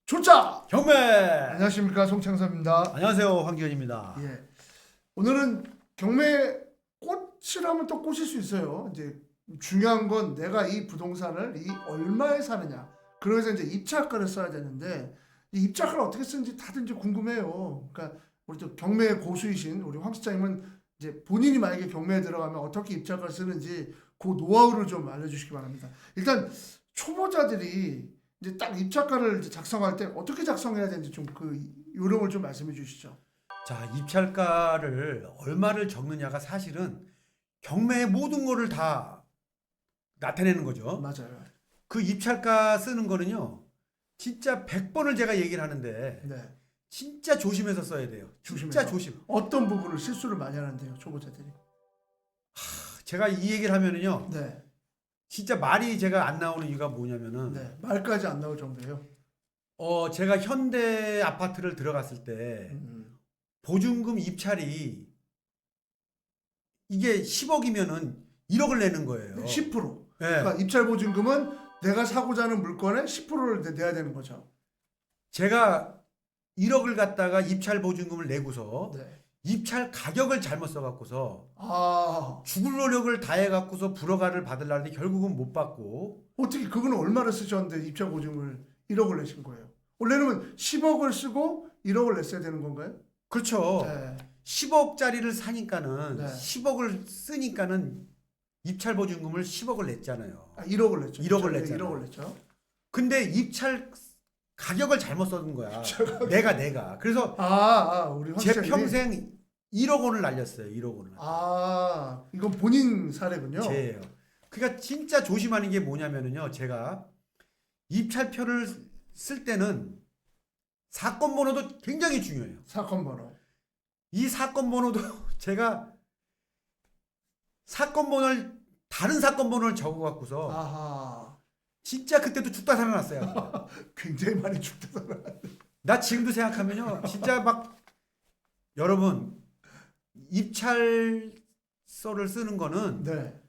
조짜! 경매! 안녕하십니까, 송창섭입니다. 안녕하세요, 황기현입니다. 예. 오늘은 경매 꽃이라면 또 꽃일 수 있어요. 이제 중요한 건 내가 이 부동산을 얼마에 사느냐. 그래서 이제 입찰가를 써야 되는데 이 입찰가를 어떻게 쓰는지 다들 이제 궁금해요. 그러니까 우리 또 경매 고수이신 우리 황 실장님은 이제 본인이 만약에 경매에 들어가면 어떻게 입찰가를 쓰는지 그 노하우를 좀 알려주시기 바랍니다. 일단 초보자들이 이제 딱 입찰가를 이제 작성할 때 어떻게 작성해야 되는지 좀 그 요령을 좀 말씀해 주시죠. 자, 입찰가를 얼마를 적느냐가 사실은 경매의 모든 거를 다 나타내는 거죠. 맞아요. 그 입찰가 쓰는 거는요, 진짜 100번을 제가 얘기를 하는데, 네. 진짜 조심해서 써야 돼요. 진짜 조심해서. 조심. 어떤 부분을 실수를 많이 하는데요, 초보자들이. 제가 이 얘기를 하면은요, 네. 진짜 말이 제가 안 나오는 이유가 뭐냐면은, 네. 말까지 안 나올 정도예요. 제가 현대 아파트를 들어갔을 때, 보증금 입찰이 이게 10억이면은 1억을 내는 거예요. 네, 10%. 네. 그러니까 입찰 보증금은 내가 사고자 하는 물건의 10%를 내야 되는 거죠. 제가 1억을 갖다가 입찰 보증금을 내고서 네. 입찰 가격을 잘못 써갖고서 아, 죽을 노력을 다해갖고서 불허가를 받으려는데 결국은 못 받고. 어떻게 그분은 얼마를 쓰셨는데 입찰 보증을 1억을 내신 거예요? 원래는 10억을 쓰고 1억을 냈어야 되는 건가요? 그렇죠. 네. 10억짜리를 사니까는 네. 10억을 쓰니까는 입찰 보증금을 10억을 냈잖아요. 아, 1억을 냈죠. 1억을 네, 냈잖아요. 1억을 냈죠. 근데 입찰 가격을 잘못 써둔 거야. 내가. 그래서 우리 황 제 시장님이. 평생 1억 원을 날렸어요. 1억 원을. 이건 본인 사례군요. 제예요. 그러니까 진짜 조심하는 게 뭐냐면은요. 제가 입찰표를 쓸 때는 사건 번호도 굉장히 중요해요. 사건 번호. 이 사건 번호도 제가 사건 번호를 다른 사건 번호를 적어 갖고서 아하. 진짜 그때도 죽다 살아났어요. 굉장히 많이 죽다 살아. 나 지금도 생각하면요. 진짜 막 여러분 입찰서를 쓰는 거는 네.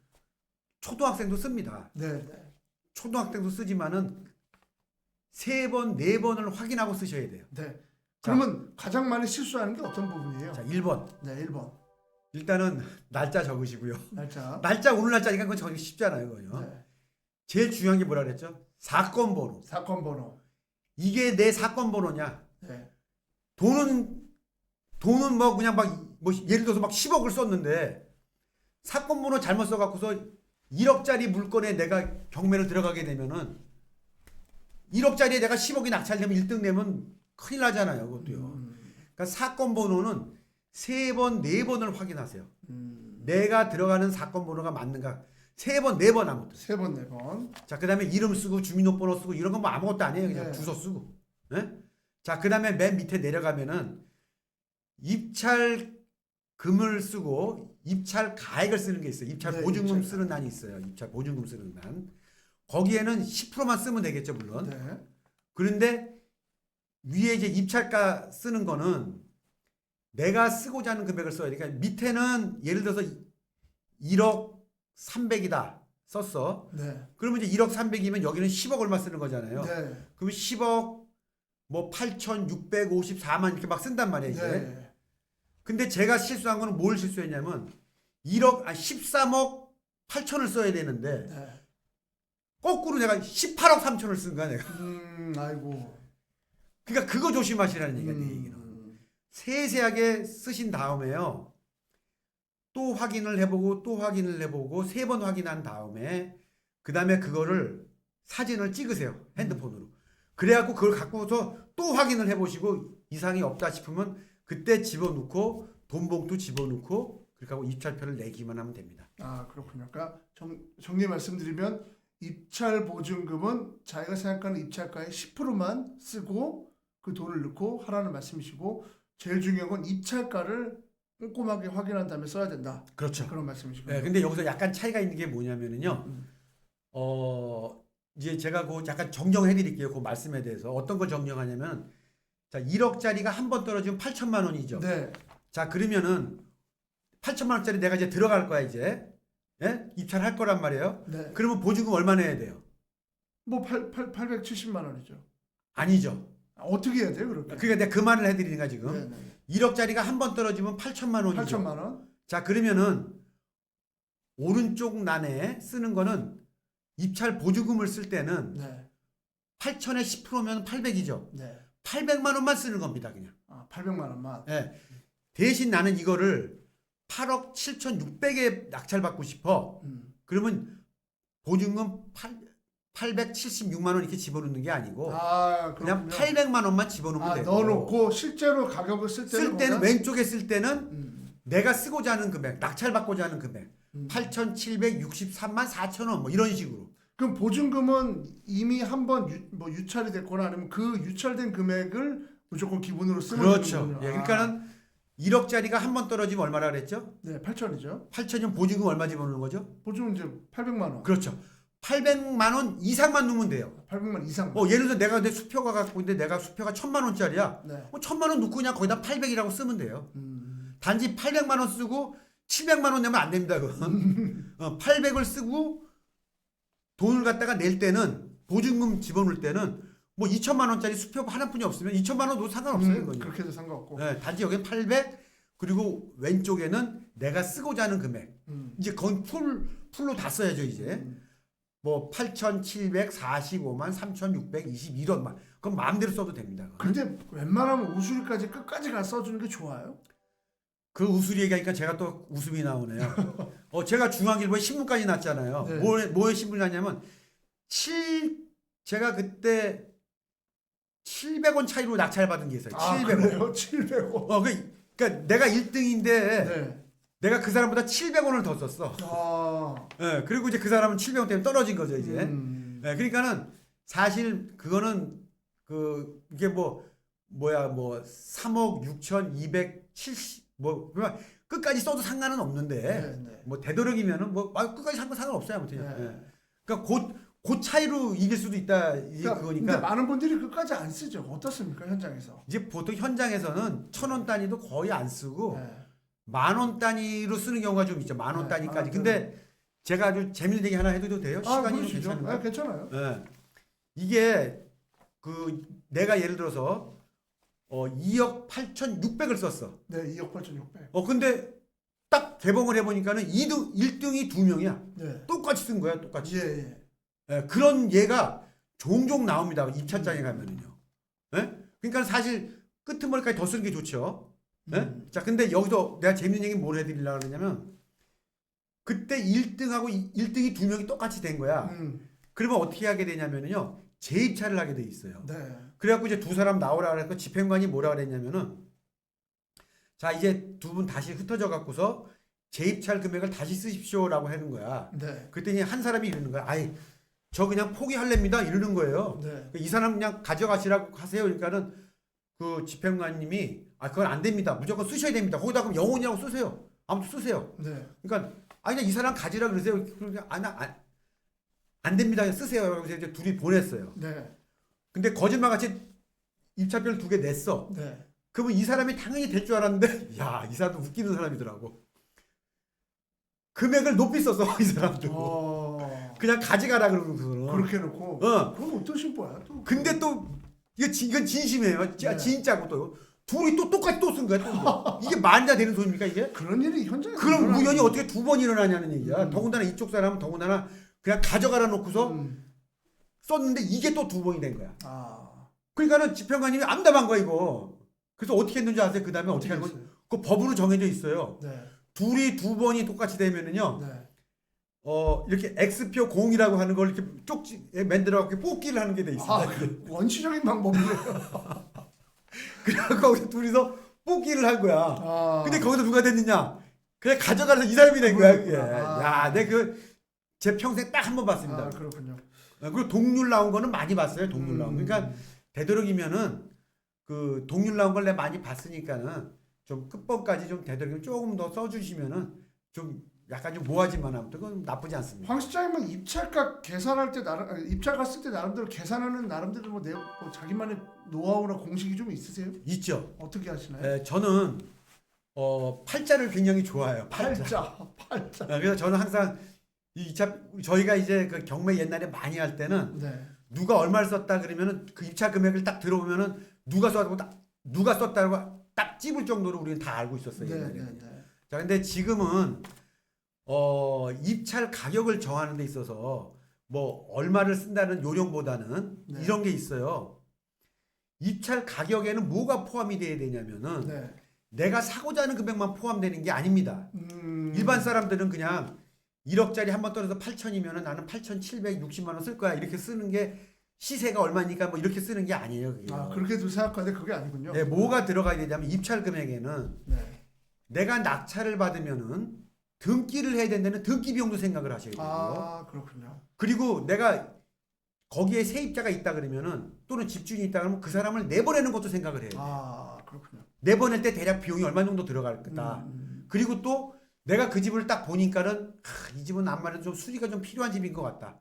초등학생도 씁니다. 네, 네. 초등학생도 쓰지만은 3번, 4번을 확인하고 쓰셔야 돼요. 네. 그러면 가장 많이 실수하는 게 어떤 부분이에요? 자, 1번. 네, 1번. 일단은 날짜 적으시고요. 날짜. 날짜 오늘 날짜니까 그건 적기 쉽잖아요, 그거요. 네. 제일 중요한 게 뭐라 그랬죠? 사건 번호. 사건 번호. 이게 내 사건 번호냐? 네. 돈은 뭐 그냥 뭐 예를 들어서 막 10억을 썼는데 사건 번호 잘못 써 갖고서 1억짜리 물건에 내가 경매를 들어가게 되면은 1억짜리에 내가 10억이 낙찰되면 1등 내면 큰일 나잖아요, 그것도요. 그러니까 사건 번호는 3번, 4번을 확인하세요. 내가 들어가는 사건 번호가 맞는가? 3번, 4번 아무것도. 3번, 4번. 자, 그다음에 이름 쓰고 주민등록번호 쓰고 이런 건 뭐 아무것도 아니에요. 그냥 네. 주소 쓰고. 네? 자, 그다음에 맨 밑에 내려가면은 입찰금을 쓰고 입찰 가액을 쓰는 게 있어요. 입찰 네, 보증금 입찰 쓰는 난이 있어요. 입찰 보증금 쓰는 난. 거기에는 10%만 쓰면 되겠죠, 물론. 네. 그런데 위에 이제 입찰가 쓰는 거는 내가 쓰고자 하는 금액을 써야 돼. 그러니까 밑에는 예를 들어서 1억 300이다 썼어. 네. 그러면 이제 1억 300이면 여기는 10억 얼마 쓰는 거잖아요. 네. 그러면 10억 뭐 8,654만 이렇게 막 쓴단 말이에요, 이제. 네. 근데 제가 실수한 거는 뭘 실수했냐면 13억 8천을 써야 되는데 네. 거꾸로 내가 18억 3천을 쓴 거야, 내가. 아이고. 그러니까 그거 조심하시라는 얘기야, 내 얘기는. 세세하게 쓰신 다음에요. 또 확인을 해보고 또 확인을 해보고 3번 확인한 다음에 그 다음에 그거를 사진을 찍으세요. 핸드폰으로. 그래갖고 그걸 갖고서 또 확인을 해보시고 이상이 없다 싶으면 그때 집어넣고 돈봉투 집어넣고 그렇게 하고 입찰표를 내기만 하면 됩니다. 그렇군요. 그러니까 정리 말씀드리면 입찰 보증금은 자기가 생각하는 입찰가의 10%만 쓰고 그 돈을 넣고 하라는 말씀이시고 제일 중요한 건 입찰가를 꼼꼼하게 확인한 다음에 써야 된다. 그렇죠. 그런 말씀이시군요. 네, 근데 여기서 약간 차이가 있는 게 뭐냐면은요. 이제 제가 그 약간 정정해 드릴게요. 그 말씀에 대해서. 어떤 걸 정정하냐면 자, 1억짜리가 한 번 떨어지면 8천만 원이죠. 네. 자, 그러면은 8천만 원짜리 내가 이제 들어갈 거야, 이제. 예? 입찰할 거란 말이에요. 네. 그러면 보증금 얼마 내야 돼요? 뭐 870만 원이죠. 아니죠. 어떻게 해야 돼요, 그렇게? 그러니까 내가 그 말을 해드리는 거야 지금. 네네. 1억짜리가 한 번 떨어지면 8천만 원이죠. 8천만 원? 자 그러면은 오른쪽 난에 쓰는 거는 입찰 보조금을 쓸 때는 네. 8천에 10%면 800이죠. 네. 800만 원만 쓰는 겁니다 그냥. 아, 800만 원만. 예. 대신 나는 이거를 8억 7,600에 낙찰받고 싶어. 그러면 보증금 876만 원 이렇게 집어넣는 게 아니고 아, 그냥 그렇군요. 800만 원만 집어넣으면 아, 되고 넣어놓고 실제로 가격을 쓸 때는 왼쪽에 쓸 때는 내가 쓰고자 하는 금액, 낙찰받고자 하는 금액 8,763만 4천 원 뭐 이런 식으로. 그럼 보증금은 이미 한번 뭐 유찰이 됐거나 아니면 그 유찰된 금액을 무조건 기본으로 쓰면 그렇죠. 되는군요. 예, 그러니까는 1억짜리가 한 번 떨어지면 얼마라 그랬죠? 네, 8천이죠. 8천이면 보증금 얼마 집어넣는 거죠? 보증금 이제 800만 원. 그렇죠. 800만 원 이상만 넣으면 돼요. 800만 이상. 예를 들어 내가 내 수표가 갖고 있는데 내가 수표가 1,000만 원짜리야. 네. 1,000만 원 넣고 그냥 거기다 800이라고 쓰면 돼요. 단지 800만 원 쓰고 700만 원 내면 안 됩니다. 그건. 800을 쓰고 돈을 갖다가 낼 때는 보증금 집어넣을 때는 뭐 2천만 원짜리 수표 하나뿐이 없으면 2천만 원 넣어도 상관없어요. 그건. 그렇게 해도 상관없고. 네, 단지 여기는 800 그리고 왼쪽에는 내가 쓰고자 하는 금액. 이제 거기 풀로 다 써야죠 이제. 뭐 8,745만 3,621원만. 그럼 마음대로 써도 됩니다. 근데 웬만하면 우수리까지 끝까지 가 써주는 게 좋아요. 그 우수리 얘기하니까 제가 또 웃음이 나오네요. 제가 중앙일보에 신문까지 났잖아요. 네. 뭐에 신문이 났냐면 제가 그때 700원 차이로 낙찰받은 게 있어요. 아, 700원. 그래요? 700원. 그러니까 내가 1등인데 네. 내가 그 사람보다 700원을 더 썼어. 아. 네, 그리고 이제 그 사람은 700원 때문에 떨어진 거죠 이제. 네, 그러니까는 사실 그거는 이게 뭐야 3억 6,270 그러면 끝까지 써도 상관은 없는데 네. 뭐 되도록이면은 끝까지 상관없어요 아무튼. 네. 그러니까 그 차이로 이길 수도 있다 이게 그러니까 그거니까. 근데 많은 분들이 끝까지 안 쓰죠. 어떻습니까 현장에서? 이제 보통 현장에서는 1,000원 단위도 거의 안 쓰고 네. 10,000원 단위로 쓰는 경우가 좀 있죠. 10,000원 네, 단위까지. 10,000원 근데 제가 아주 재밌는 얘기 하나 해도 돼요? 시간이 좀 그러시죠. 괜찮은가요? 네, 괜찮아요. 네. 이게 내가 예를 들어서 2억 8,600을 썼어. 네, 2억 8,600. 근데 딱 개봉을 해보니까는 1등이 2명이야. 네. 똑같이 쓴 거야, 똑같이. 예. 예, 그런 예가 종종 나옵니다. 입찰장에 가면은요. 예? 그러니까 사실 끄트머리까지 더 쓰는 게 좋죠. 예? 자, 근데 여기서 내가 재밌는 얘기 뭘 해드리려고 그러냐면 그때 1등하고 1등이 2명이 똑같이 된 거야. 그러면 어떻게 하게 되냐면요. 재입찰을 하게 돼 있어요. 네. 그래갖고 이제 두 사람 나오라 그래서 집행관이 뭐라 그랬냐면은 자 이제 두 분 다시 흩어져 갖고서 재입찰 금액을 다시 쓰십시오라고 하는 거야. 네. 그랬더니 한 사람이 이러는 거야. 아이 저 그냥 포기할랍니다 이러는 거예요. 네. 이 사람 그냥 가져가시라고 하세요. 그러니까는 그 집행관님이 그건 안 됩니다. 무조건 쓰셔야 됩니다. 거기다 그럼 영혼이라고 쓰세요. 아무튼 쓰세요. 네. 그러니까 그냥 이 사람 가지라 그러세요. 그러니까 안 됩니다. 그냥 쓰세요. 그래서 이제 둘이 보냈어요. 네. 근데 거짓말같이 입찰표를 2개 냈어. 네. 그러면 이 사람이 당연히 될 줄 알았는데 이 사람도 웃기는 사람이더라고. 금액을 높이 썼어 이 사람도. 그냥 가져가라 그러고 그렇게 해놓고. 그럼 어떠신 거야 또? 근데 또 이건 진심이에요. 네. 진짜고 또 둘이 또 똑같이 또 쓴 거야. 또 이게 말이나 되는 소리입니까 이게? 그런 일이 현장에. 그럼 우연히 어떻게 2번 일어나냐는 얘기야. 더군다나 이쪽 사람은 더군다나 그냥 가져가라 놓고서 썼는데 이게 또 2번이 된 거야. 그러니까는 집행관님이 암담한 거야 이거. 그래서 어떻게 했는지 아세요? 그 다음에 어떻게 하는 거? 그 법으로 정해져 있어요. 네. 둘이 2번이 똑같이 되면은요. 네. 이렇게 X표 공이라고 하는 걸 이렇게 쪽지 만들어 갖고 뽑기를 하는 게 돼 있습니다. 원시적인 방법이에요. 그래서 거기서 둘이서 뽑기를 한 거야. 근데 거기서 누가 됐느냐? 그냥 가져가서 이 사람이 된 거야. 그게. 내가 제 평생 딱 한 번 봤습니다. 그렇군요. 그리고 동률 나온 거는 많이 봤어요. 동률 나온 거. 그러니까 되도록이면은 그 동률 나온 걸 내가 많이 봤으니까는 좀 끝번까지 좀 되도록이면 조금 더 써주시면은 좀 약간 좀 모아지만 하면 그건 나쁘지 않습니다. 황 실장님은 입찰가 계산할 때 입찰가 쓸 때 나름대로 계산하는 나름대로 뭐 자기만의 노하우나 공식이 좀 있으세요? 있죠. 어떻게 하시나요? 네, 저는 팔자를 굉장히 좋아해요. 팔자. 그래서 저는 항상 저희가 이제 그 경매 옛날에 많이 할 때는 네. 누가 얼마를 썼다 그러면은 그 입찰 금액을 딱 들어보면은 누가 썼다고 딱 찝을 정도로 우리는 다 알고 있었어요. 네, 옛날에. 네, 네. 자, 근데 지금은 입찰 가격을 정하는 데 있어서 뭐 얼마를 쓴다는 요령보다는 네. 이런 게 있어요. 입찰 가격에는 뭐가 포함이 돼야 되냐면은 네. 내가 사고자 하는 금액만 포함되는 게 아닙니다. 음. 일반 사람들은 그냥 1억짜리 한 번 떨어서 8천이면은 나는 8,760만 원 쓸 거야. 이렇게 쓰는 게 시세가 얼마니까 뭐 이렇게 쓰는 게 아니에요. 그게. 아, 그렇게도 생각하는데 그게 아니군요. 네, 뭐가 들어가야 되냐면 입찰 금액에는 네. 내가 낙찰을 받으면은 등기를 해야 된다는 등기 비용도 생각을 하셔야 되고요. 아, 그렇군요. 그리고 내가 거기에 세입자가 있다 그러면은 또는 집주인이 있다 그러면 그 사람을 내보내는 것도 생각을 해야 돼요. 아, 그렇군요. 내보낼 때 대략 비용이 얼마 정도 들어갈 거다. 그리고 또 내가 그 집을 딱 보니까는 이 집은 아무래도 좀 수리가 좀 필요한 집인 것 같다.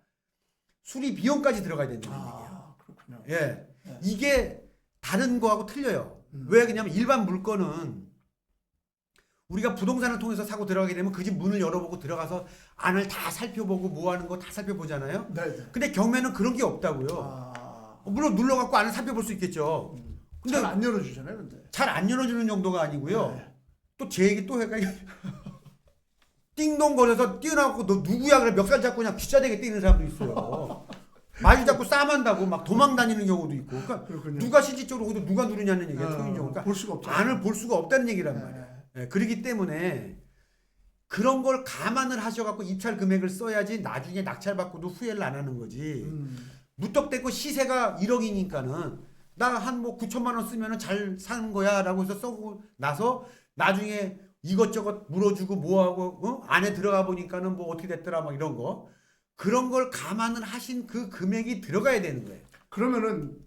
수리 비용까지 들어가야 된다는 얘기예요. 아, 그렇군요. 예, 네. 이게 다른 거하고 틀려요. 왜 그러냐면 일반 물건은 우리가 부동산을 통해서 사고 들어가게 되면 그 집 문을 열어보고 들어가서 안을 다 살펴보고 뭐 하는 거 다 살펴보잖아요. 네, 네. 근데 경매는 그런 게 없다고요. 아, 물론 눌러갖고 안을 살펴볼 수 있겠죠. 근데 잘 안 열어주잖아요, 근데. 잘 안 열어주는 정도가 아니고요. 네. 또 제 얘기 또 해가 띵동거려서 뛰어나고 너 누구야 그래 멱살 잡고 그냥 귀짜대게 뛰는 사람도 있어요. 마주 잡고 싸만다고 막 도망 다니는 경우도 있고. 그러니까 그렇군요. 누가 실질적으로 거기서 누가 누르냐는 얘기가 초인적으로. 그러니까 볼 수가 없죠. 안을 볼 수가 없다는 얘기란 네. 말이에요. 예, 그렇기 때문에 그런 걸 감안을 하셔갖고 입찰 금액을 써야지 나중에 낙찰 받고도 후회를 안 하는 거지. 무턱대고 시세가 1억이니까는 나 한 뭐 9천만 원 쓰면은 잘 사는 거야라고 해서 써고 나서 나중에 이것저것 물어주고 뭐하고 안에 들어가 보니까는 뭐 어떻게 됐더라 막 이런 거 그런 걸 감안을 하신 그 금액이 들어가야 되는 거예요. 그러면은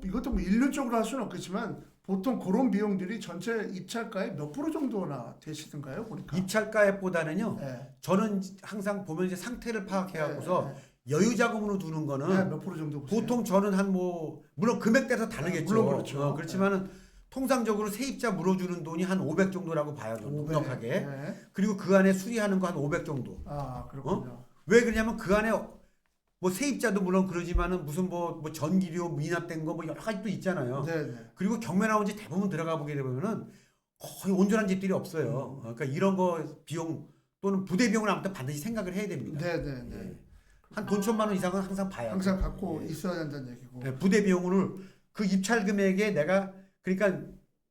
이것도 뭐 일률적으로 할 수는 없겠지만 보통 그런 비용들이 전체 입찰가의 몇 프로 정도나 되시던가요? 보니까. 입찰가액보다는요. 네. 저는 항상 보면 이제 상태를 파악해 갖고서 네, 여유 자금으로 두는 네. 거는 몇 프로 정도 보세요? 보통 저는 한 뭐 물론 금액 따라서 다르겠죠. 물론 그렇죠. 그렇지만은 통상적으로 세입자 물어주는 돈이 한 500 정도라고 봐요. 넉넉하게. 네. 그리고 그 안에 수리하는 거 한 500 정도. 아, 그렇군요. 왜 그러냐면 그 안에 뭐 세입자도 물론 그러지만은 무슨 뭐 전기료 미납된 거 뭐 여러 가지 또 있잖아요. 네, 네. 그리고 경매 나온 집 대부분 들어가 보게 되면은 거의 온전한 집들이 없어요. 그러니까 이런 거 비용 또는 부대 비용을 아무튼 반드시 생각을 해야 됩니다. 네, 네, 네. 예. 한 돈 천만 원 이상은 항상 봐야 항상 갖고 예. 있어야 한다는 얘기고. 예, 부대 비용을 그 입찰 금액에 내가 그러니까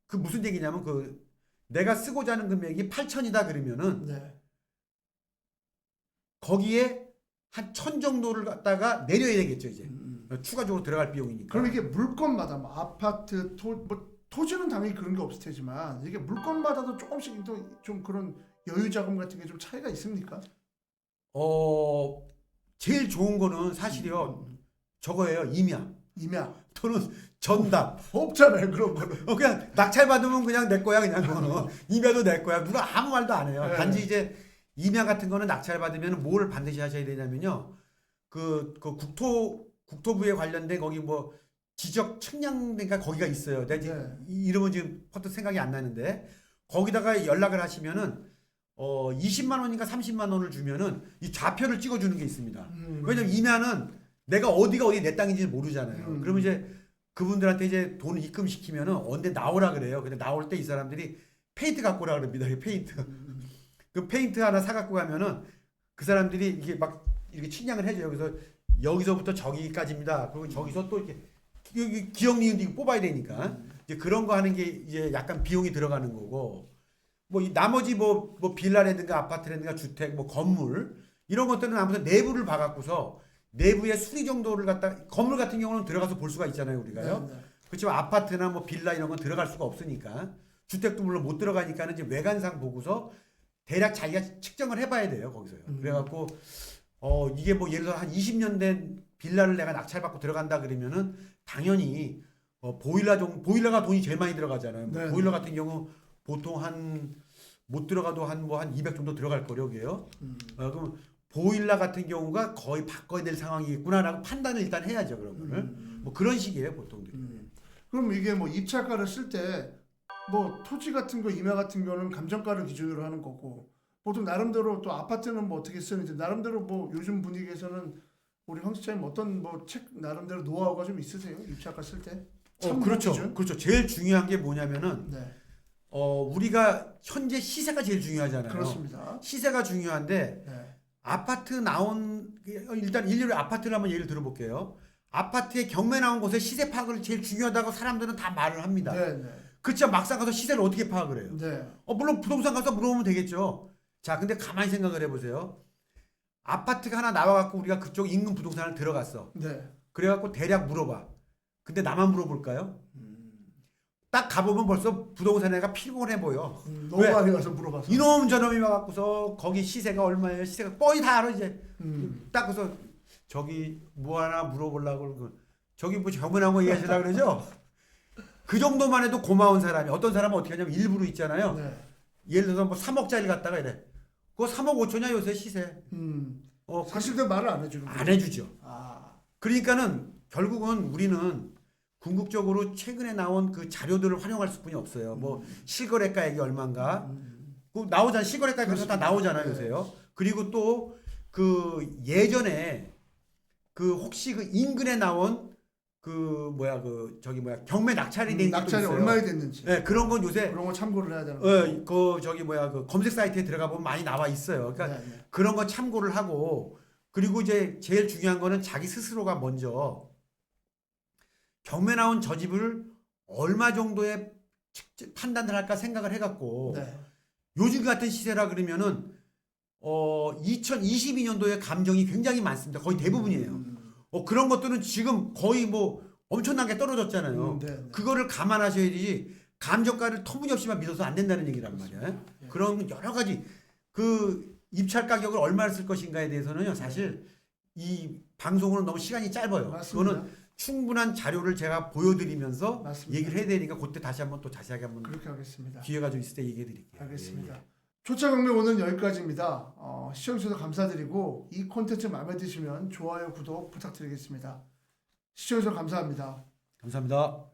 그 무슨 얘기냐면 그 내가 쓰고자 하는 금액이 8천이다 그러면은 네. 거기에 한 1,000 정도를 갖다가 내려야 되겠죠 이제 추가적으로 들어갈 비용이니까. 그럼 이게 물건마다 뭐 아파트, 토지는 당연히 그런 게 없을 테지만 이게 물건마다도 조금씩 또 좀 그런 여유 자금 같은 게 좀 차이가 있습니까? 제일 좋은 거는 사실이요 저거예요. 임야 임야. 또는 전담. 없잖아요 그런 거는. 그냥 낙찰 받으면 그냥 내 거야 그냥 그거는. 임야도 내 거야. 누가 아무 말도 안 해요. 네. 단지 이제 임야 같은 거는 낙찰 받으면 뭘 반드시 하셔야 되냐면요. 그 국토부에 관련된 거기 뭐 지적 측량대가 거기가 있어요. 내가 네. 이름은 지금 퍼뜩 생각이 안 나는데 거기다가 연락을 하시면은 20만 원인가 30만 원을 주면은 이 좌표를 찍어주는 게 있습니다. 왜냐면 임야는 내가 어디가 어디 내 땅인지 모르잖아요. 그러면 이제 그분들한테 이제 돈을 입금시키면은 언제 나오라 그래요. 근데 나올 때 이 사람들이 페인트 갖고 오라 그럽니다. 페인트. 그 페인트 하나 사 갖고 가면은 그 사람들이 이게 막 이렇게 측량을 해줘요. 그래서 여기서부터 저기까지입니다. 그리고 저기서 또 이렇게 여기 기억 니은 뽑아야 되니까 이제 그런 거 하는 게 이제 약간 비용이 들어가는 거고 뭐 이 나머지 뭐 빌라라든가 아파트라든가 주택 뭐 건물 이런 것들은 아무튼 내부를 봐갖고서 내부의 수리 정도를 갖다 건물 같은 경우는 들어가서 볼 수가 있잖아요 우리가요. 네, 네. 그렇지만 아파트나 뭐 빌라 이런 건 들어갈 수가 없으니까 주택도 물론 못 들어가니까는 이제 외관상 보고서 대략 자기가 측정을 해봐야 돼요 거기서요. 그래갖고 이게 뭐 예를 들어 한 20년 된 빌라를 내가 낙찰받고 들어간다 그러면은 당연히 보일러가 돈이 제일 많이 들어가잖아요. 네. 보일러 같은 경우 보통 못 들어가도 한 200 정도 들어갈 거려고요. 그럼 보일러 같은 경우가 거의 바꿔야 될 상황이겠구나라고 판단을 일단 해야죠 그런 거를. 뭐 그런 식이에요 보통들이. 그럼 이게 뭐 입찰가를 쓸 때 뭐 토지 같은 거 임야 같은 거는 감정가를 기준으로 하는 거고 보통 나름대로 또 아파트는 뭐 어떻게 쓰는지 나름대로 뭐 요즘 분위기에서는 우리 황 실장님 어떤 뭐 책 나름대로 노하우가 좀 있으세요? 입찰가 쓸 때? 그렇죠. 기준? 그렇죠. 제일 중요한 게 뭐냐면은 네, 우리가 현재 시세가 제일 중요하잖아요. 그렇습니다. 시세가 중요한데 네, 아파트 나온 일단 일률 아파트를 한번 예를 들어볼게요. 아파트에 경매 나온 곳에 시세 파악을 제일 중요하다고 사람들은 다 말을 합니다. 네, 네, 그렇지만 막상 가서 시세를 어떻게 파악을 해요? 네, 물론 부동산 가서 물어보면 되겠죠. 자, 근데 가만히 생각을 해보세요. 아파트가 하나 나와갖고 우리가 그쪽 인근 부동산을 들어갔어. 네. 그래갖고 대략 물어봐. 근데 나만 물어볼까요? 딱 가보면 벌써 부동산에가 피곤해 보여. 너무 왜? 많이 가서 물어봐서. 이놈 저놈이 와갖고서 거기 시세가 얼마예요? 시세가 뻔히 다 알아 이제. 딱 그래서 저기 뭐 하나 물어보려고 그러고 저기 뭐 경매 나온 거 얘기하시려고 그러죠? 그 정도만 해도 고마운 사람이 어떤 사람은 어떻게 하냐면 일부러 있잖아요. 네. 예를 들어서 뭐 3억짜리 갖다가 이래. 그거 3억 5천이야 요새 시세. 사실 그 말을 안 해주는 거예요. 안 해주죠. 아, 그러니까는 결국은 우리는 궁극적으로 최근에 나온 그 자료들을 활용할 수뿐이 없어요. 뭐 실거래가액이 얼마인가. 그 나오잖아. 실거래가액 그래서 다 나오잖아요 네. 요새요. 그리고 또 그 예전에 그 혹시 그 인근에 나온 그 뭐야 그 저기 뭐야 경매 낙찰이 된 것도 낙찰이 있어요. 얼마에 됐는지 네, 그런 건 요새 그런 거 참고를 해야 되는 거예요. 그 저기 뭐야 그 검색 사이트에 들어가 보면 많이 나와 있어요. 그러니까 네, 네. 그런 거 참고를 하고 그리고 이제 제일 중요한 거는 자기 스스로가 먼저 경매 나온 저 집을 얼마 정도의 판단을 할까 생각을 해갖고 네. 요즘 같은 시세라 그러면은 2022년도에 감정이 굉장히 많습니다. 거의 대부분이에요. 그런 것들은 지금 거의 뭐 엄청나게 떨어졌잖아요. 네, 네. 그거를 감안하셔야지 감정가를 터무니없이만 믿어서 안 된다는 얘기란 말이에요. 네. 그런 여러 가지 그 입찰 가격을 얼마를 쓸 것인가에 대해서는요. 사실 이 방송으로는 너무 시간이 짧아요. 맞습니다. 그거는 충분한 자료를 제가 보여드리면서 맞습니다. 얘기를 해야 되니까 그때 다시 한번 또 자세하게 한번 그렇게 하겠습니다. 기회가 좀 있을 때 얘기해 드릴게요. 알겠습니다. 조차 경매 오늘 여기까지입니다. 시청해주셔서 감사드리고 이 콘텐츠 마음에 드시면 좋아요, 구독 부탁드리겠습니다. 시청해주셔서 감사합니다. 감사합니다.